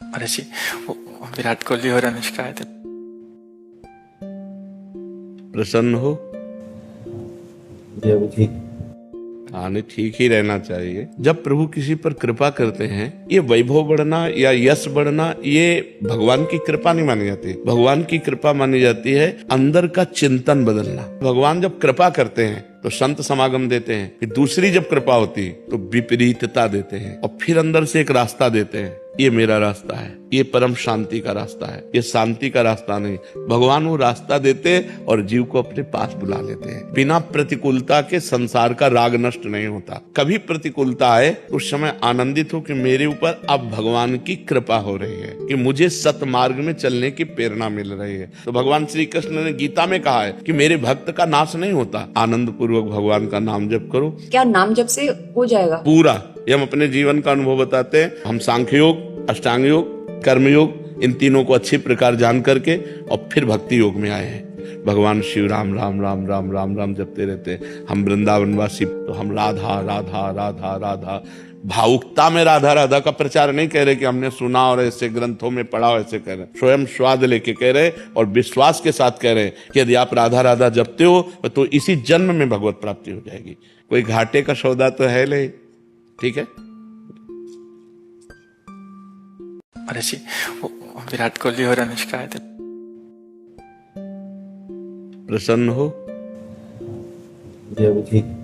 अरे जी, वो विराट कोहली और अनुष्का आए थे। प्रसन्न हो? जी अभी ठीक। हाँ, नहीं, ठीक ही रहना चाहिए। जब प्रभु किसी पर कृपा करते हैं, ये वैभव बढ़ना या यश बढ़ना, ये भगवान की कृपा नहीं मानी जाती। भगवान की कृपा मानी जाती है अंदर का चिंतन बदलना। भगवान जब कृपा करते हैं तो संत समागम देते हैं, फिर दूसरी जब कृपा होती है तो विपरीतता देते हैं, और फिर अंदर से एक रास्ता देते हैं। ये मेरा रास्ता है, ये परम शांति का रास्ता है, ये शांति का रास्ता नहीं। भगवान वो रास्ता देते और जीव को अपने पास बुला लेते हैं। बिना प्रतिकूलता के संसार का राग नष्ट नहीं होता। कभी प्रतिकूलता आए उस समय आनंदित हो कि मेरे ऊपर अब भगवान की कृपा हो रही है, कि मुझे सतमार्ग में चलने की प्रेरणा मिल रही है। तो भगवान श्री कृष्ण ने गीता में कहा है कि मेरे भक्त का नाश नहीं होता। आनंद पूर्वक भगवान का नाम जप करो। क्या नाम जप से हो जाएगा? पूरा। ये हम अपने जीवन का अनुभव बताते हैं। हम सांख्य योग, अष्टांग योग, कर्म योग, इन तीनों को अच्छी प्रकार जान करके और फिर भक्ति योग में आए हैं। भगवान शिव राम राम राम राम राम राम जपते रहते हैं। हम वृंदावनवासी, तो हम राधा राधा राधा राधा, भावुकता में राधा राधा का प्रचार नहीं कह रहे कि हमने सुना और ऐसे ग्रंथों में पढ़ा, ऐसे कह रहे, स्वयं स्वाद लेके कह रहे और विश्वास के साथ कह रहे कि यदि आप राधा राधा जपते हो तो इसी जन्म में भगवत प्राप्ति हो जाएगी। कोई घाटे का सौदा तो है नहीं, ठीक है। अरे जी, वो विराट कोहली और अनुष्का आए थे। प्रसन्न हो? जी अभी ठीक।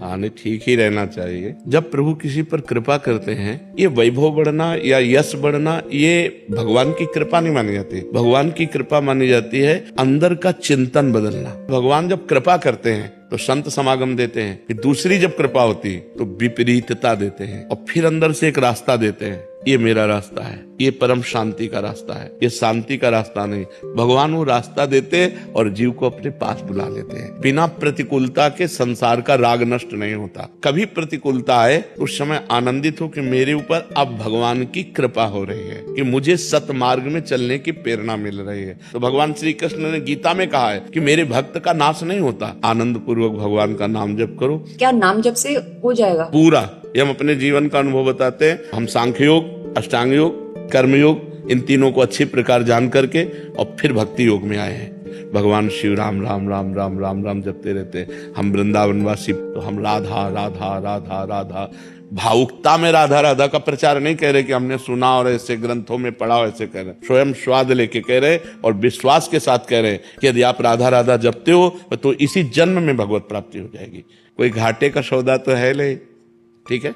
हाँ, नहीं, ठीक ही रहना चाहिए। जब प्रभु किसी पर कृपा करते हैं, ये वैभव बढ़ना या यश बढ़ना, ये भगवान की कृपा नहीं मानी जाती। भगवान की कृपा मानी जाती है अंदर का चिंतन बदलना। भगवान जब कृपा करते हैं तो संत समागम देते हैं, फिर दूसरी जब कृपा होती है तो विपरीतता देते हैं, और फिर अंदर से एक रास्ता देते हैं। ये मेरा रास्ता है, ये परम शांति का रास्ता है, ये शांति का रास्ता नहीं। भगवान वो रास्ता देते और जीव को अपने पास बुला लेते हैं। बिना प्रतिकूलता के संसार का राग नष्ट नहीं होता। कभी प्रतिकूलता आए उस समय आनंदित हो कि मेरे ऊपर अब भगवान की कृपा हो रही है, कि मुझे सतमार्ग में चलने की प्रेरणा मिल रही है। तो भगवान श्री कृष्ण ने गीता में कहा है कि मेरे भक्त का नाश नहीं होता। आनंद पूर्वक भगवान का नाम जप करो। क्या नाम जप से हो जाएगा? पूरा। ये हम अपने जीवन का अनुभव बताते हैं। हम सांख्य योग, अष्टांग योग, कर्म योग, इन तीनों को अच्छी प्रकार जान करके और फिर भक्ति योग में आए हैं। भगवान शिव राम राम राम राम राम राम जपते रहते हैं। हम वृंदावनवासी, तो हम राधा राधा राधा राधा, भावुकता में राधा राधा का प्रचार नहीं कह रहे कि हमने सुना और ऐसे ग्रंथों में पढ़ा, ऐसे कह रहे, स्वयं स्वाद लेके कह रहे और विश्वास के साथ कह रहे कि यदि आप राधा राधा जपते हो तो इसी जन्म में भगवत प्राप्ति हो जाएगी। कोई घाटे का सौदा तो है नहीं, ठीक है।